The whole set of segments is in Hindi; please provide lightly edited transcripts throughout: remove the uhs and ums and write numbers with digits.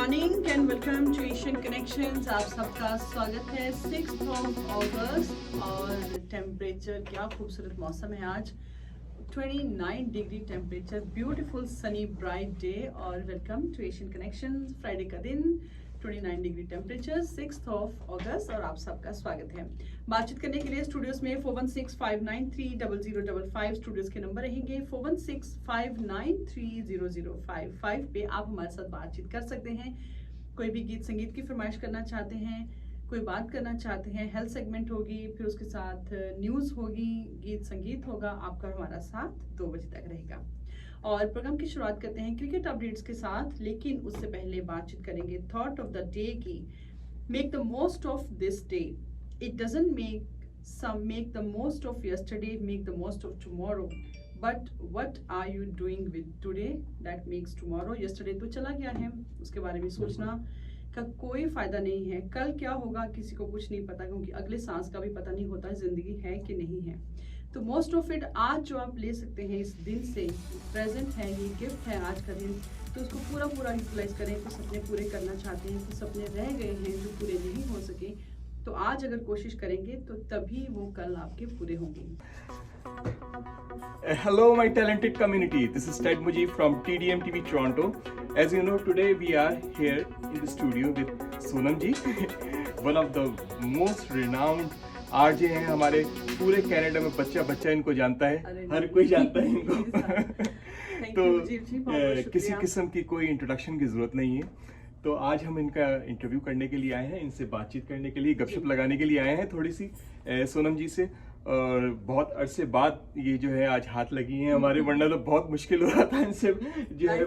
Morning and welcome to Asian Connections. आप सबका स्वागत है। 6 अगस्त और टेम्परेचर, क्या खूबसूरत मौसम है आज। 29 degree temperature, beautiful sunny bright day. और welcome to Asian Connections. Friday का दिन, 29 डिग्री टेम्परेचर, 6 अगस्त और आप सबका स्वागत है। बातचीत करने के लिए स्टूडियोज में 4165930055 स्टूडियोज के नंबर रहेंगे। 4165930055 पे आप हमारे साथ बातचीत कर सकते हैं। कोई भी गीत संगीत की फरमाइश करना चाहते हैं, कोई बात करना चाहते हैं, हेल्थ सेगमेंट होगी, फिर उसके साथ न्यूज़ होगी, गीत संगीत होगा, आपका हमारा साथ 2 बजे तक रहेगा। और प्रोग्राम की शुरुआत करते हैं क्रिकेट अपडेट्स के साथ, लेकिन उससे पहले बातचीत करेंगे थॉट ऑफ द डे की। Make the most of this day, it doesn't make the most of yesterday, make the most of tomorrow, but what are you doing with today that makes tomorrow. Yesterday तो चला गया है, उसके बारे में सोचना का कोई फायदा नहीं है। कल क्या होगा किसी को कुछ नहीं पता, क्योंकि अगले सांस का भी पता नहीं होता जिंदगी है कि नहीं है। तो मोस्ट ऑफ इट आज जो आप ले सकते हैं इस दिन से, प्रेजेंट है, ये गिफ्ट है आज का दिन, तो उसको पूरा यूटिलाइज करें। तो सपने पूरे करना चाहते हैं, तो सपने रह गए हैं जो पूरे नहीं हो सके, तो आज अगर कोशिश करेंगे तो तभी वो कल आपके पूरे होंगे। Hello my talented community, this is Ted Mujib from TDM TV Toronto. As you know, today we are here in the studio with Sonam ji, one of the most renowned RJ हैं हमारे पूरे कनाडा में। बच्चा इनको जानता है, हर कोई जानता है इनको। तो किसी किस्म की कोई इंट्रोडक्शन की जरूरत नहीं है। तो आज हम इनका इंटरव्यू करने के लिए आए हैं, इनसे बातचीत करने के लिए, गपशप लगाने के लिए आए हैं थोड़ी सी सोनम जी से। और बहुत अरसे बाद ये जो है आज हाथ लगी हैं हमारे, वरना तो बहुत मुश्किल हो रहा था इनसे जो है।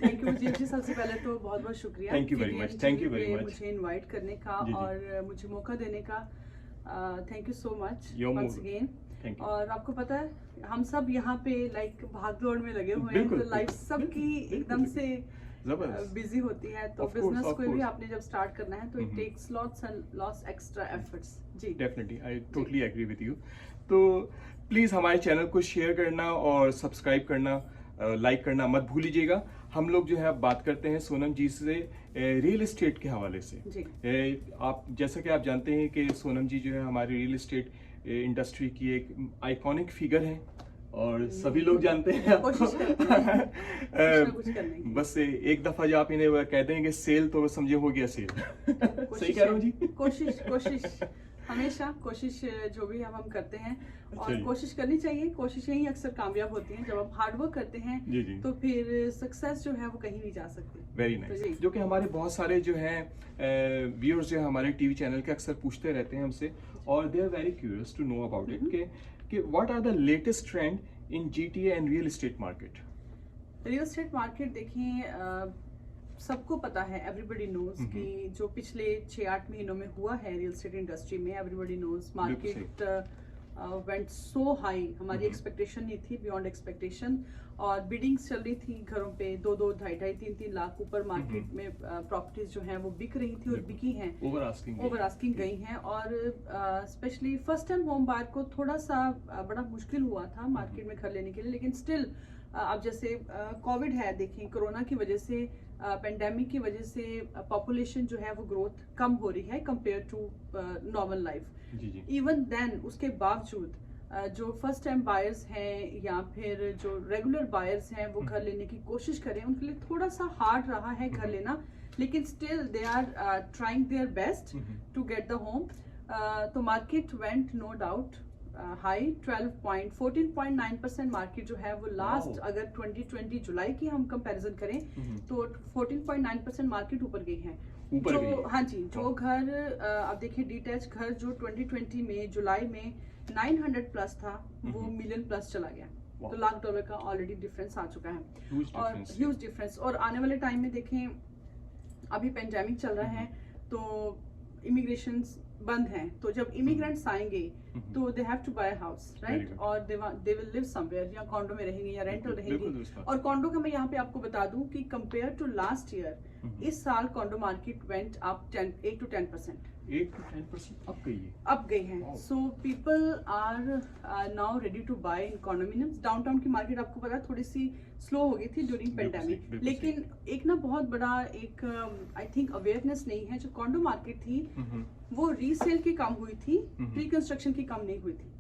थैंक यू जी, सबसे पहले तो बहुत बहुत शुक्रिया। थैंक यू वेरी मच मुझे इनवाइट करने का और मुझे मौका देने का। Thank you so much once again. और आपको पता है हम सब यहाँ पे लाइक भागदौड़ में लगे हुए हैं, तो लाइफ सबकी एकदम से बिजी होती है। तो बिजनेस कोई भी आपने जब स्टार्ट करना है तो it takes lots extra efforts. जी definitely, I totally agree with you. तो प्लीज हमारे चैनल को शेयर करना और सब्सक्राइब करना, लाइक करना मत भूलिएगा। हम लोग जो है बात करते हैं सोनम जी से रियल एस्टेट के हवाले से। आप जैसा कि आप जानते हैं कि सोनम जी जो है हमारी रियल एस्टेट इंडस्ट्री की एक आइकॉनिक फिगर है और सभी लोग जानते हैं बस एक दफा जो आप इन्हें कह देंगे सेल, तो समझे हो गया सेल। सही कह रहा हूँ जी? कोशिश हमेशा कोशिश जो भी हम करते हैं, और कोशिश करनी चाहिए। कोशिशें ही अक्सर कामयाब होती हैं। जब आप हार्ड वर्क करते हैं तो फिर सक्सेस जो है वो कहीं नहीं जा सकती। Very nice. जो कि हमारे बहुत सारे जो हैं व्यूअर्स जो है हमारे टीवी चैनल के अक्सर पूछते रहते हैं हमसे, और they are very curious to know about it कि what are the latest trend in GTA and real estate market. Real estate market देखिए, सबको पता है, एवरीबडी नोज कि जो पिछले 6-8 महीनों में हुआ है रियल एस्टेट इंडस्ट्री में, everybody knows market went so high. हमारी एक्सपेक्टेशन नहीं थी, बियॉन्ड एक्सपेक्टेशन। और बिडिंग्स चल रही थी घरों पे 2-2, 2.5, 3-3 लाख ऊपर मार्केट में प्रॉपर्टीज जो हैं वो बिक रही थी और बिकी हैं, ओवर आस्किंग गई हैं। और specially first time home buyer को थोड़ा सा बड़ा मुश्किल हुआ था मार्केट में घर लेने के लिए, लेकिन स्टिल अब जैसे कोविड है, देखें कोरोना की वजह से, पेंडेमिक की वजह से पॉपुलेशन जो है वो ग्रोथ कम हो रही है compare to normal life. Even then उसके बावजूद जो फर्स्ट टाइम बायर्स हैं या फिर जो रेगुलर बायर्स हैं वो घर लेने की कोशिश करें, उनके लिए थोड़ा सा हार्ड रहा है घर लेना, लेकिन still they are trying their best to get the home. तो market went no doubt high 14.9% market जो है वो लास्ट अगर 2020 जुलाई की हम कंपैरिजन करें तो 14.9% मार्केट ऊपर गई है। जो हाँ जी, जो घर आप देखिए डिटैच घर जो 2020 में जुलाई में 900 प्लस था, वो मिलियन प्लस चला गया। तो $1,00,000 का ऑलरेडी डिफरेंस आ चुका है, और ह्यूज डिफरेंस। और आने वाले टाइम में देखें, अभी पेंडेमिक चल रहा है तो इमिग्रेशन बंद हैं, तो जब इमिग्रेंट्स आएंगे तो they have to buy house, right, और दे विल लिव समवेयर, या कॉन्डो में रहेंगे या रेंटल रहेंगे। और कॉन्डो का मैं यहाँ पे आपको बता दूं कि कंपेयर टू लास्ट ईयर, इस साल condor market went up 8 to 10%। 8 to 10% up गई है। अब गई हैं। Wow. So people are now ready to buy in condominiums. Downtown की मार्केट आपको पता है थोड़ी सी स्लो हो गई थी ड्यूरिंग बिल्कुल सही, पेंडेमिक, बिल्कुल लेकिन एक ना बहुत बड़ा एक आई थिंक अवेयरनेस नहीं है। जो कॉन्डो मार्केट थी वो रीसेल की कम हुई थी, प्री कंस्ट्रक्शन की कम नहीं हुई थी।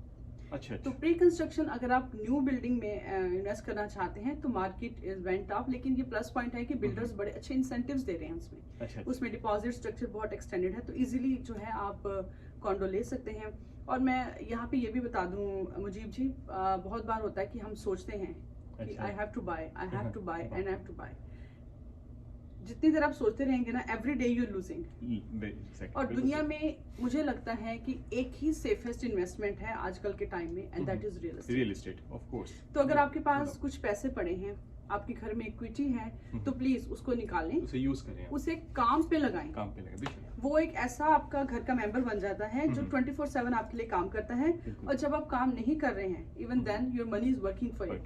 अच्छा तो प्री कंस्ट्रक्शन अगर आप न्यू बिल्डिंग में इन्वेस्ट करना चाहते हैं तो मार्केट इज वेंट अप, लेकिन ये प्लस पॉइंट है कि बिल्डर्स बड़े अच्छे इंसेंटिव्स दे रहे हैं उसमें। अच्छा उसमें डिपॉजिट स्ट्रक्चर बहुत एक्सटेंडेड है, तो इजीली जो है आप कॉन्डो ले सकते हैं। और मैं यहाँ पे ये भी बता दूं मुजीब जी, बहुत बार होता है कि हम सोचते हैं कि अच्छा। I have to buy, I have to buy हाँ। And I have to buy. जितनी देर आप सोचते रहेंगे ना, every day you losing. Exactly, और बिल्कुल दुनिया सही। में मुझे लगता है कि एक ही सेफेस्ट इन्वेस्टमेंट है आजकल के टाइम में, and that is real estate. Real estate of course. तो अगर आपके पास कुछ पैसे पड़े हैं, आपके घर में इक्विटी है, तो प्लीज उसको निकालें, उसे यूज करें आप, उसे काम पे लगाएं। काम पे लगे बेशक। वो एक ऐसा आपका घर का मेंबर बन जाता है जो 24/7 आपके लिए काम करता है। बिल्कुल। और जब आप काम नहीं कर रहे हैं, even then your money is working for you.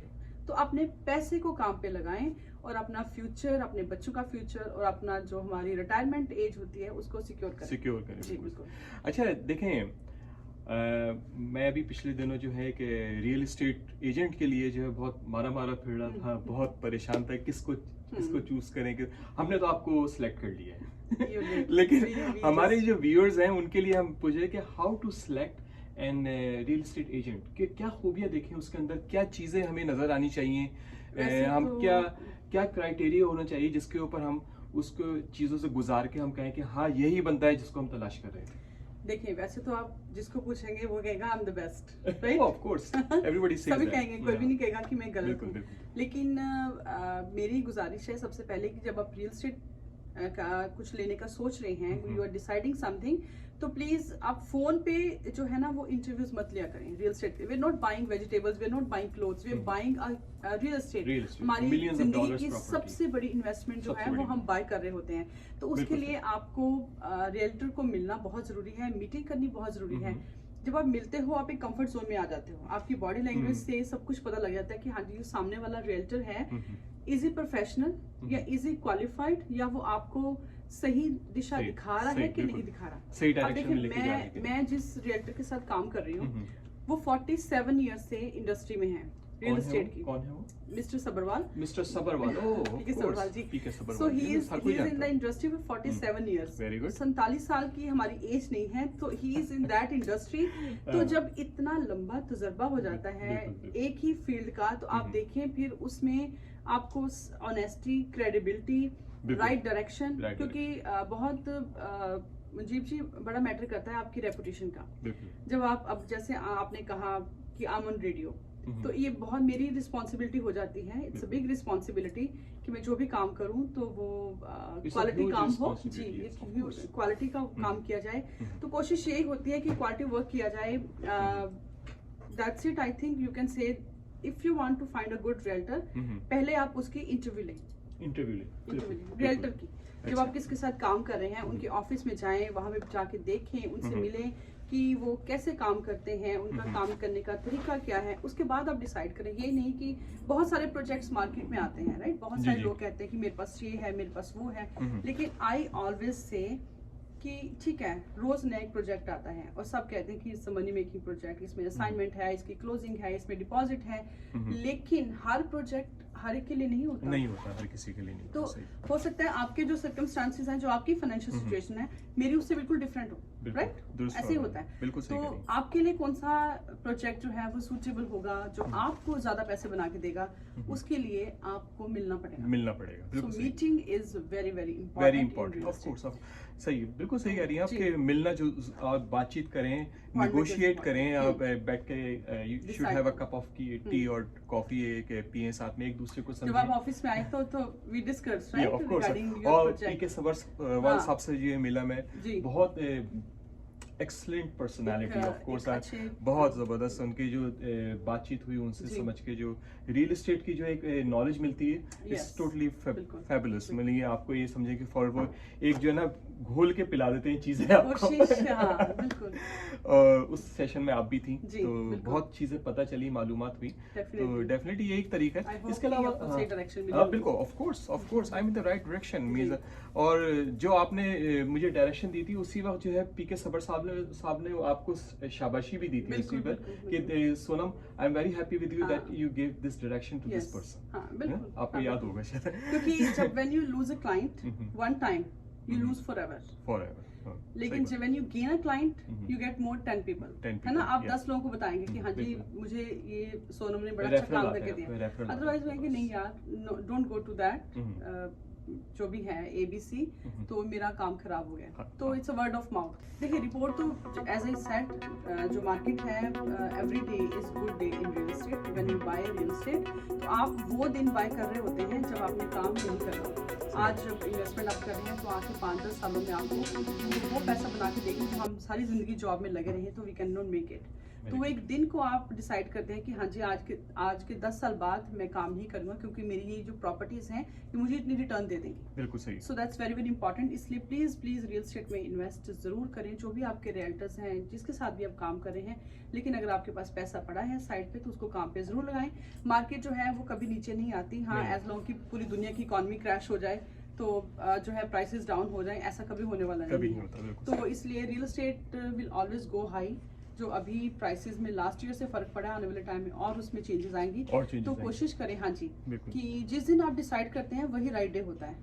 तो अपने पैसे को काम पे लगाएं और अपना फ्यूचर, अपने बच्चों का फ्यूचर और अपना जो हमारी रिटायरमेंट एज होती है उसको सिक्योर करें। सिक्योर करें जी बिल्कुल। बिल्कुल। अच्छा देखें, मैं अभी पिछले दिनों जो है कि रियल एस्टेट एजेंट के लिए जो है बहुत मारा फिर रहा था, बहुत परेशान था किसको चूज करें कि हमने तो आपको सिलेक्ट कर लिया है लेकिन हमारे जो व्यूअर्स हैं उनके लिए हम पूछे कि how to select an real estate agent, कि क्या खूबियां देखें उसके अंदर, क्या चीजें हमें नजर आनी चाहिए, हम क्या क्राइटेरिया होना चाहिए जिसके ऊपर हम उसको चीजों से गुजार के हम कहें कि हाँ यही बनता है जिसको हम तलाश कर रहे हैं। देखिए, वैसे तो आप जिसको पूछेंगे वो कहेगा I am the best, Oh, right? of course, everybody says सभी that. कहेंगे, कोई भी Yeah. नहीं कहेगा कि मैं गलत बिल्कुल, हूँ। बिल्कुल। लेकिन मेरी गुजारिश है सबसे पहले कि जब आप रियल एस्टेट का कुछ लेने का सोच रहे हैं, यू आर डिसाइडिंग समथिंग, तो प्लीज आप फोन पे जो है ना वो इंटरव्यूज मत लिया करें रियल एस्टेट पे। We are not buying vegetables, we are not buying clothes, we are buying real estate. Real estate, हमारी millions of जिंदगी dollars की property. सबसे बड़ी इन्वेस्टमेंट जो सबसे है वो बड़ी। हम बाय कर रहे होते हैं। तो उसके बिल्कुल लिए आपको रियल्टर को मिलना बहुत जरूरी है, मीटिंग करनी बहुत जरूरी है। जब आप मिलते हो आप एक कंफर्ट जोन में आ जाते हो, आपकी बॉडी लैंग्वेज से सब कुछ पता लग जाता है कि हाँ जी, जो सामने वाला रियल्टर है इज ही प्रोफेशनल या इज ही क्वालिफाइड, या वो आपको सही दिशा सही, दिखा रहा सही, है कि नहीं बिल्कुल। दिखा रहा। सही अब डायरेक्शन में देखिए, लेके जा रहे हैं कि मैं जिस रियल्टर के साथ काम कर रही हूँ वो 47 ईयर्स से इंडस्ट्री में है रियल एस्टेट की। कौन है वो? Mister Sabharwal. Mister Sabharwal. Oh, P K Sabharwal ji. P K So Sabharwal. he is in the industry for 47 years. Very good. 47 साल की हमारी एज नहीं है, तो he is in that industry. तो जब इतना लंबा तजुर्बा हो जाता है बिल्कुल। एक ही फील्ड का, तो आप देखें फिर उसमें आपको ऑनेस्टी, क्रेडिबिलिटी, बिल्कुल। राइट डायरेक्शन, Right क्योंकि बहुत मुजीब जी बड़ा मैटर करता है आपकी रेपुटेशन का। बिल्कुल। जब आप अब जैसे आपने कहा कि आई एम ऑन रेडियो, तो ये बहुत मेरी रिस्पॉन्सिबिलिटी हो जाती है। इट्स अ बिग रिस्पॉन्सिबिलिटी कि मैं जो भी काम करूं तो वो It's a क्वालिटी huge काम हो। जी, responsibility, yes, of course. Quality का काम किया जाए। तो कोशिश यही होती है कि क्वालिटी वर्क किया जाए। That's it. I think you can say if you want to find a good realtor, पहले आप उसकी इंटरव्यू लें, रियल्टर की। जब आप किसके साथ काम कर रहे हैं उनके ऑफिस में जाएं, वहां पे जाके देखें, उनसे मिलें कि वो कैसे काम करते हैं, उनका काम करने का तरीका क्या है, उसके बाद आप डिसाइड करें। ये नहीं कि बहुत सारे प्रोजेक्ट्स मार्केट में आते हैं, राइट? बहुत सारे लोग कहते हैं कि मेरे पास ये है, मेरे पास वो है, लेकिन आई ऑलवेज से कि ठीक है, रोज नया एक प्रोजेक्ट आता है और सब कहते हैं कि इट्स मनी मेकिंग प्रोजेक्ट, इसमें असाइनमेंट है, इसकी क्लोजिंग है, इसमें डिपॉजिट है, लेकिन हर प्रोजेक्ट हर एक के लिए नहीं होता। नहीं होता, हर किसी के लिए नहीं तो होता, सही। हो सकता है आपके जो सर्कमस्टांसेस हैं, जो आपकी फाइनेंशियल सिचुएशन है, मेरी उससे बिल्कुल डिफरेंट हो, बिल्कुल, राइट? दुरुस्त ऐसे ही फरमाया, होता है। बिल्कुल सही तो कह रही हैं। आपके लिए कौन सा प्रोजेक्ट जो है वो सूटेबल होगा, जो आपको ज्यादा पैसे बना के देगा, उसके लिए आपको मिलना पड़ेगा। मिलना पड़ेगा, सो बिल्कुल सही। Meeting is very very very important, important, of course. सही, बिल्कुल सही कह रही हैं आप जी। कि मिलना, जो आप बातचीत करें, नेगोशिएट करें, आप बैठ के you should Decide have a करें। कप ऑफ टी और कॉफी एक पिए साथ में, एक दूसरे को जब आप समझें। ऑफिस में आए तो we discuss, Yeah, right, of course. Regarding your और प्रोजेक्ट। पीके सबरवाल साहब से ये मिला मैं, जी। बहुत एक्सलेंट पर्सनालिटी, एक, ऑफ कोर्स, एक अच्छे- बहुत ज़बरदस्त उनकी जो बातचीत हुई उनसे जी। समझ के जो रियल एस्टेट की जो एक नॉलेज मिलती है, इट्स Yes, टोटली बिल्कुल, फैबुलस। मतलब ये आपको ये समझें कि फॉर वो एक जो है ना घोल के पिला देते हैं चीजें आपको। कोशिश, हाँ बिल्कुल। और उस सेशन में आप भी थी, जी, तो बिल्कुल। बहुत चीजें पता चली, मालूमात हुई, तो Definitely. डेफिनेटली ये एक तरीका I है। hope इसके कि अलावा आपको सही direction मिली हाँ, होगी। बिल्कुल, of course I am in the right direction जी। मींस। और जो आपने मुझे डायरेक्शन दी थी उसी वक्त जो है पीके सबर साहब ने आपको शाबाशी भी दी थी बिल्कुल, उसी वक्त बिल्कुल, कि Sonam I am very happy with you हाँ। That you give this direction to this Yes, person. हाँ बिल्कुल। आपको हाँ, याद बिल्कुल। होगा शायद। क्योंकि जब when you lose a client Mhm. one time you Mhm. lose forever, Forever, हाँ, लेकिन सही जब when you gain a client Mhm. you get more 10 people, 10 है ना? people, आप yeah. 10 लोगों को बताएंगे कि हाँ जी बिल्कुल। मुझे ये सोनम ने बड़ा अच्छा Referral काम आता करके है, दिया। referral आता है अदरवाइज आपके कहेंगे पास। नहीं यार, don't go to that, Mhm. जो भी है ABC, Mhm. तो मेरा काम खराब हो गया। हाँ, तो हाँ। It's a word of mouth. देखिए रिपोर्ट तो एज आई सेड जो मार्केट है every day is good day in real estate. When you by real estate तो आप वो दिन बाय कर रहे होते हैं जब आपने काम नहीं कर रहा होता। आज जब इन्वेस्टमेंट आप कर रहे हैं तो आगे 5-10 सालों में आपको वो पैसा बना के देंगे जो हम सारी जिंदगी जॉब में लगे रहे तो we can not make it. तो वो एक दिन को आप डिसाइड करते हैं कि हाँ जी आज के 10 साल बाद मैं काम नहीं करूँगा क्योंकि मेरी ये जो प्रॉपर्टीज हैं ये मुझे इतनी रिटर्न दे देंगी। बिल्कुल सही। So that's very very important. इसलिए प्लीज़ रियल एस्टेट में इन्वेस्ट ज़रूर करें। जो भी आपके रियल्टर्स हैं जिसके साथ भी आप काम कर रहे हैं, लेकिन अगर आपके पास पैसा पड़ा है साइड पे तो उसको काम पे ज़रूर लगाएं। मार्केट जो है वो कभी नीचे नहीं आती। हाँ, नहीं। एज लॉन्ग की पूरी दुनिया की इकॉनमी क्रैश हो जाए तो जो है प्राइसेस डाउन हो जाए, ऐसा कभी होने वाला कभी नहीं नहीं है। होता, बिल्कुल तो इसलिए real estate will always go high. जो अभी प्राइसेस में लास्ट ईयर से फर्क पड़ा है, आने वाले टाइम में और उसमें चेंजेस आएंगी। और changes तो आएंगी। कोशिश करें हाँ जी बिल्कुल। कि जिस दिन आप डिसाइड करते हैं वही राइट डे होता है।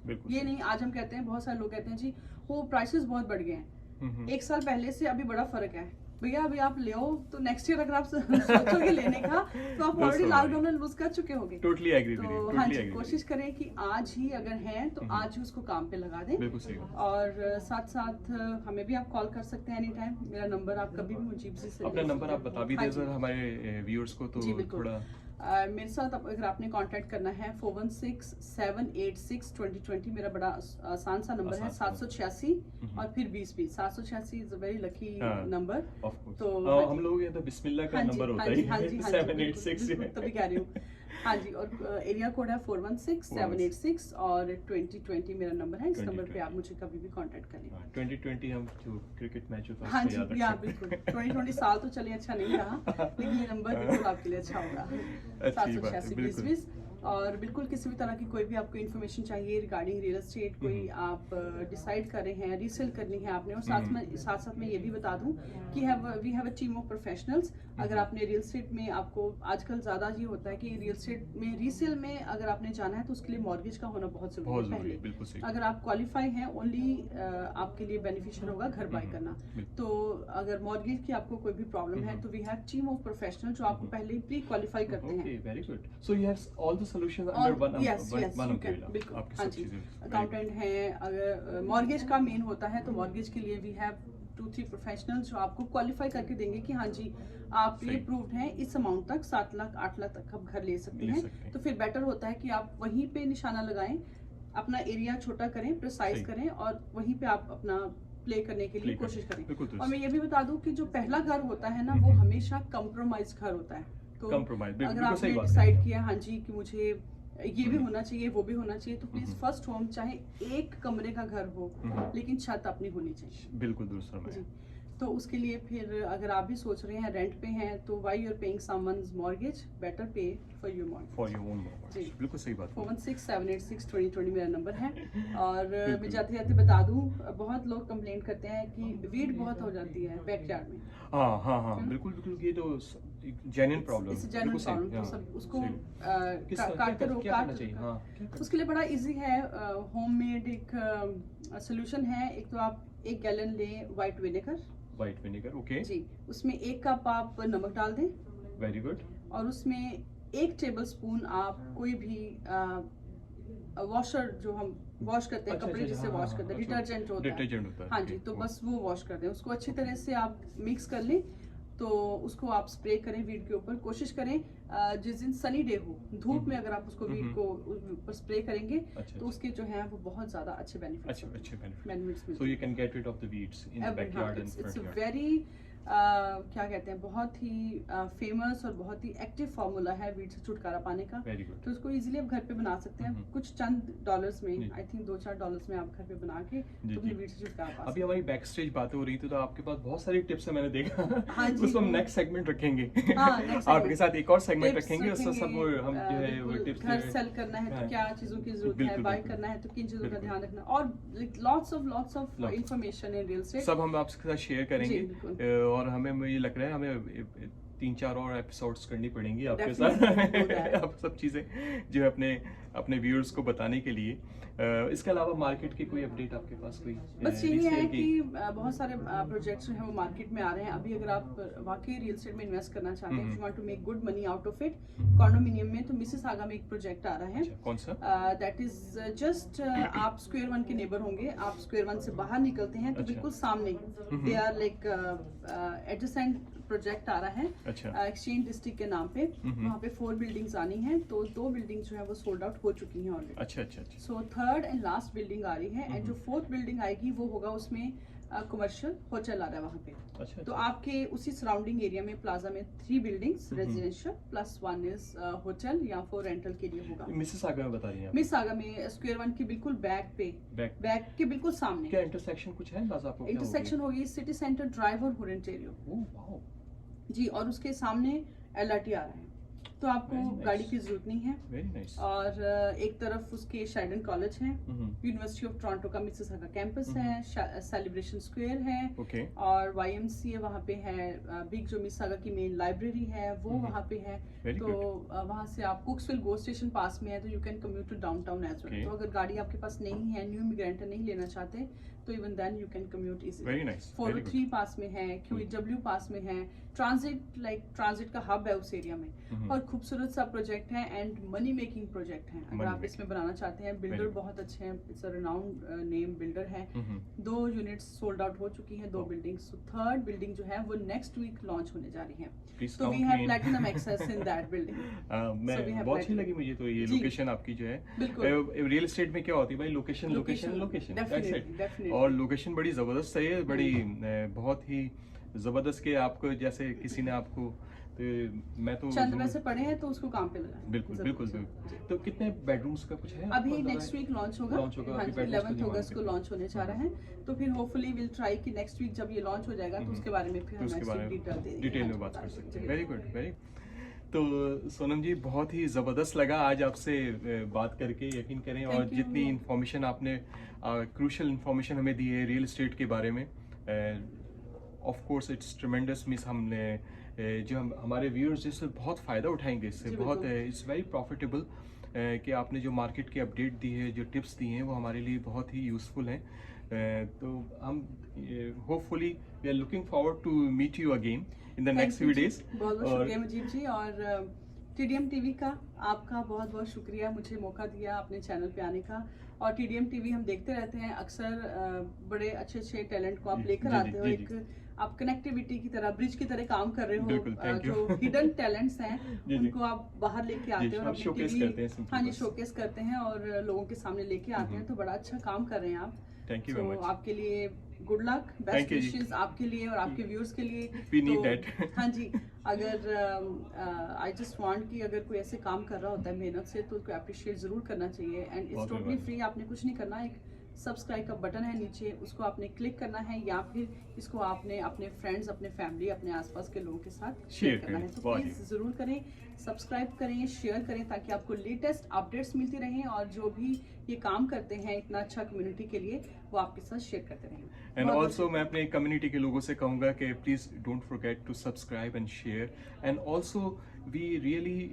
बिल्कुल ये सही। नहीं आज हम कहते हैं, बहुत सारे लोग कहते हैं जी वो प्राइसेस बहुत बढ़ गए हैं, हम्म। 1 साल पहले से अभी बड़ा फर्क है। भैया अभी आप ले आओ तो नेक्स्ट ईयर अगर आप सोचोगे लेने का तो आप ऑलरेडी लॉकडाउन में लूज कर चुके होंगे। टोटली एग्री विद यू, तो हाँ टोटली जी एग्री। कोशिश करें कि आज ही अगर है तो आज ही उसको काम पे लगा दें। बिल्कुल सही। और साथ साथ हमें भी आप कॉल कर सकते हैं एनी टाइम। मेरा नंबर आप कभी भी मुजीब जी से अपना नंबर आप बता भी हाँ दें जी। सर हमारे व्यूअर्स को, तो जी, बिल्कुल। थोड़ा मेरे साथ अगर आपने कांटेक्ट करना है 4167862020 मेरा बड़ा आसान सा नंबर है। आसान सा 786 और फिर 2020। 786 इज अ वेरी लकी हाँ। नंबर। ऑफ कोर्स तो हम लोग ये तो बिस्मिल्लाह का नंबर होता है 786 बिल्कुल, तभी कह रही हूँ। हाँ जी, और एरिया कोड है 416786 और 2020 मेरा नंबर है। इस नंबर पे आप मुझे कभी भी कांटेक्ट करें। 2020 हम जो क्रिकेट मैच होता है हाँ उसको जी, याद रख या सकते हैं। बिल्कुल 2020 साल तो चले अच्छा नहीं रहा, लेकिन ये नंबर बिल्कुल आपके लिए अच्छा होगा। अच्छी बात है, 786 बिल्कुल। 2020। और बिल्कुल किसी भी तरह की कोई भी आपको इन्फॉर्मेशन चाहिए रिगार्डिंग रियल एस्टेट, कोई आप डिसाइड कर रहे हैं रीसेल करनी है आपने, और साथ में ये भी बता दूं कि we have a team of professionals. अगर आपने रियल एस्टेट में, आपको आजकल ज़्यादा ये होता है कि रियल एस्टेट में रीसेल में अगर आपने जाना है तो उसके लिए मॉर्गेज का होना बहुत जरूरी है पहले। बिल्कुल सही। अगर आप क्वालिफाई हैं ओनली आपके लिए बेनिफिशियल होगा घर बाय करना। तो अगर मॉर्गेज की आपको कोई भी प्रॉब्लम है तो we have team of professional जो आपको पहले ही प्री क्वालिफाई करते हैं। Okay, very good. So you have all the solutions under one umbrella. बिल्कुल, आपकी हाँ सब जी। चीजें अकाउंटेंट हैं, अगर मॉर्गेज का मेन होता है तो मॉर्गेज के लिए वी हैव 2-3 प्रोफेशनल्स जो आपको क्वालिफाई करके देंगे कि हाँ जी आप ये प्रूव्ड हैं इस अमाउंट तक, 7 लाख 8 लाख तक आप घर ले सकते हैं। तो फिर बेटर होता है कि आप वहीं पे निशाना लगाएं, अपना एरिया छोटा करें, प्रिसाइज करें और वहीं पे आप अपना प्ले करने के लिए कोशिश करें। और मैं ये भी बता दूं कि जो पहला घर होता है ना वो हमेशा कंप्रोमाइज घर होता है। तो अगर आपने डिसाइड किया हाँ जी कि मुझे ये भी होना चाहिए वो भी होना चाहिए तो प्लीज फर्स्ट होम चाहे एक कमरे का घर हो लेकिन छत अपनी होनी चाहिए। बिल्कुल दुरुस्त जी। तो उसके लिए फिर अगर आप भी सोच रहे हैं रेंट पे हैं तो why you are paying someone's mortgage, better pay for your own mortgage. बिल्कुल सही बात। 4167862020 मेरा नंबर है। और मैं जाते जाते बता दूं, बहुत लोग कंप्लेंट करते हैं कि वीड बहुत हो जाती है बैकयार्ड में। हाँ बिल्कुल ये तो जेन्युइन प्रॉब्लम है। जेन्युइन प्रॉब्लम तो सब उसको काट कर उसके लिए बड़ा इजी है। होममेड एक सोल्यूशन है। एक तो आप 1 गैलन लें व्हाइट विनेगर, ओके जी, उसमें 1 कप आप नमक डाल दें। Very good. और उसमें 1 टेबलस्पून आप कोई भी वॉशर जो हम वॉश करते हैं कपड़े जिससे वॉश करते हैं, डिटर्जेंट होता है हाँ जी, तो बस वो वॉश कर दें। उसको अच्छी तरह से आप मिक्स कर लें तो उसको आप स्प्रे करें वीड के ऊपर। कोशिश करें जिस दिन सनी डे हो, धूप में अगर आप उसको वीड को ऊपर स्प्रे करेंगे तो उसके जो है वो बहुत ज्यादा अच्छे benefits so you can get rid of the weeds in the backyard and front yard. It's very क्या कहते हैं, बहुत ही फेमस और बहुत ही एक्टिव फार्मूला है वीट से छुटकारा पाने का। Very good. तो इसको इजीली आप घर पे बना सकते हैं कुछ चंद डॉलर्स में, आई थिंक 2-4 डॉलर्स में आप घर पे बना के तो अपने वीट से छुटकारा पा सकते अभी हमारी बैक स्टेज बातें हो रही थी तो आपके पास बहुत सारी टिप्स है, मैंने देखा। हाँ जी, उसको हम नेक्स्ट सेगमेंट रखेंगे। next आपके साथ एक और सेगमेंट Tips रखेंगे, उसमें सब रखेंगे, हम जो है वो बिल्कुल, टिप्स घर सेल करना है तो क्या चीजों की जरूरत है, बिल्कुल, बाय बिल्कुल। करना है तो किन चीजों का बिल्कुल। ध्यान रखना, और lots of information in real estate सब हम आपके साथ शेयर करेंगे। जी, बिल्कुल। और हमें मुझे लग रहा है हमें 3-4 और एपिसोड्स करनी पड़ेंगी आपके Definitely do साथ। that. आप सब चीज़ें जो है अपने व्यूअर्स को बताने के लिए। इसके अलावा मार्केट की कोई अपडेट आपके पास कोई? बस यही है कि बहुत सारे प्रोजेक्ट्स जो हैं वो मार्केट में आ रहे हैं। अभी अगर आप वाकई रियल एस्टेट में इन्वेस्ट करना चाहते हैं, you want to make good money out of it, condominium में, तो मिसिसागा में एक प्रोजेक्ट आ रहा है। अच्छा, कौन सा? दैट इज जस्ट आप स्क्वायर 1 के नेबर होंगे, आप स्क्वायर 1 से बाहर निकलते हैं तो अच्छा। बिल्कुल सामने they are like adjacent project आ रहा है। अच्छा। एक्सचेंज डिस्ट्रिक्ट के नाम पे वहाँ पे 4 बिल्डिंग्स आनी है, तो 2 बिल्डिंग जो है वो सोल्ड आउट हो चुकी हैं ऑलरेडी। अच्छा। सो 3rd एंड लास्ट बिल्डिंग आ रही है, एंड जो 4th बिल्डिंग आएगी वो होगा उसमें कमर्शियल होटल आ रहा है वहाँ पे। अच्छा। तो आपके उसी सराउंडिंग एरिया में प्लाजा में 3 buildings residential plus 1 is hotel या फॉर रेंटल के लिए होगा। मिसिसागा में बता रही हैं आप? मिसिसागा में स्क्वायर 1 की बिल्कुल बैक के बिल्कुल सामने। क्या इंटरसेक्शन कुछ है अंदाजा आपको? इंटरसेक्शन होगी सिटी सेंटर ड्राइव और होरेंटेरियो। Oh wow. जी, और उसके सामने LRT आ रहा है, तो आपको Very nice. गाड़ी की जरूरत नहीं है। Very nice. और एक तरफ उसके शाइडन कॉलेज है, यूनिवर्सिटी ऑफ टोरंटो का मिसिसागा कैंपस है, सेलिब्रेशन स्क्वायर है, ओके। और YMCA वहाँ पे है, बिग जो मिसिसागा की मेन लाइब्रेरी है वो वहाँ पे है। Very तो वहाँ से आप कुक्सविल गो स्टेशन पास में है, तो you can commute to downtown as well. Okay. तो अगर गाड़ी आपके पास नहीं है, न्यू इमिग्रेंट नहीं लेना चाहते, तो even then you can commute easily. Very nice. 403 पास में है, QEW पास में है, ट्रांजिट का हब है उस एरिया में, और खूबसूरत सा प्रोजेक्ट है एंड मनी मेकिंग प्रोजेक्ट है। अगर आप इसमें बनाना चाहते हैं, बिल्डर बहुत अच्छे हैं, it's a renowned name builder है। 2 यूनिट्स सोल्ड आउट हो चुकी हैं, 2 बिल्डिंग्स। 3rd बिल्डिंग जो है वो नेक्स्ट वीक लॉन्च होने जा रही है, तो we have platinum access in that building. मैं बहुत अच्छी लगी मुझे तो ये लोकेशन आपकी जो है। रियल एस्टेट में क्या होती है भाई, लोकेशन। Definitely. और लोकेशन बड़ी जबरदस्त है, बड़ी बहुत ही जबरदस्त के आपको जैसे किसी ने आपको, तो मैं तो चंद वैसे पड़े हैं तो उसको काम पे लगा। बिल्कुल। तो कितने बेडरूम्स का कुछ है? अभी नेक्स्ट वीक लॉन्च होगा। हाँ जी, 11 अगस्त को लॉन्च होने जा रहा है, तो फिर होपफुली विल ट्राई कि नेक्स्ट वीक जब ये लॉन्च हो जाएगा तो उसके बारे में फिर हम डिटेल में बात कर सकते हैं। Very good. तो सोनम जी, बहुत ही ज़बरदस्त लगा आज आपसे बात करके, यकीन करें। और जितनी इन्फॉर्मेशन आपने क्रूशल इन्फॉर्मेशन हमें दी है रियल एस्टेट के बारे में, ऑफ कोर्स इट्स ट्रेमेंडस। मिस हमने जो हमारे व्यूअर्स जिससे बहुत फ़ायदा उठाएंगे इससे, बहुत इट्स वेरी प्रॉफिटेबल कि आपने जो मार्केट की अपडेट दी है, जो टिप्स दी हैं, वो हमारे लिए बहुत ही यूज़फुल हैं। तो हम hopefully we are looking forward to meet you again in the next few days। बहुत शुक्रिया मुजीब जी, और TDM TV का आपका बहुत बहुत शुक्रिया, मुझे मौका दिया अपने चैनल पे आने का। और TDM TV हम देखते रहते हैं अक्सर, बड़े अच्छे टैलेंट को आप लेकर आते हो, एक आप कनेक्टिविटी की तरह, ब्रिज की तरह काम कर रहे हो। जो हिडन टैलेंट्स हैं उनको आप बाहर लेके आते हो और शोकेस करते हैं। हाँ जी, शोकेस करते हैं और लोगों के सामने लेके आते हैं, तो बड़ा अच्छा काम कर रहे हैं आप। Thank you very much. आपके लिए गुड लक, बेस्ट विशेस आपके लिए और आपके व्यूअर्स के लिए। We need that। हाँ जी, अगर आई जस्ट वांट कि अगर कोई ऐसे काम कर रहा होता है मेहनत से, तो उसको अप्रिशिएट जरूर करना चाहिए। एंड इट्स टोटली फ्री, आपने कुछ नहीं करना। एक सब्सक्राइब का बटन है नीचे, उसको आपने क्लिक करना है, या फिर इसको आपने अपने फ्रेंड्स, अपने फैमिली, अपने आसपास के लोगों के साथ शेयर करना है। तो प्लीज जरूर करें, सब्सक्राइब करें, शेयर करें, ताकि आपको लेटेस्ट अपडेट्स मिलती रहें, और जो भी ये काम करते हैं इतना अच्छा कम्युनिटी के लिए, वो आपके साथ शेयर करते रहें। एंड ऑल्सो मैं अपने कम्युनिटी के लोगों से कहूँगा कि please don't forget to subscribe and share, and also we really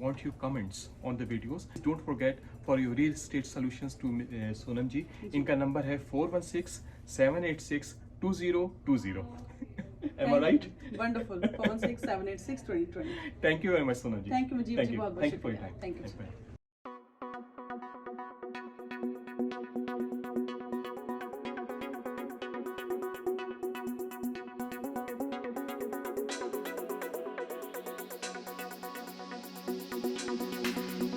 want your comments on the videos. Don't forget for your real estate solutions to Sonam ji. इनका नंबर है 416-786-2020। Am I right? Wonderful. 416-786-2020। Thank you very much, Sonam ji. Thank you, Mujeeb ji, बहुत बहुत Thank you for your शुक्रिया। time. Thank you.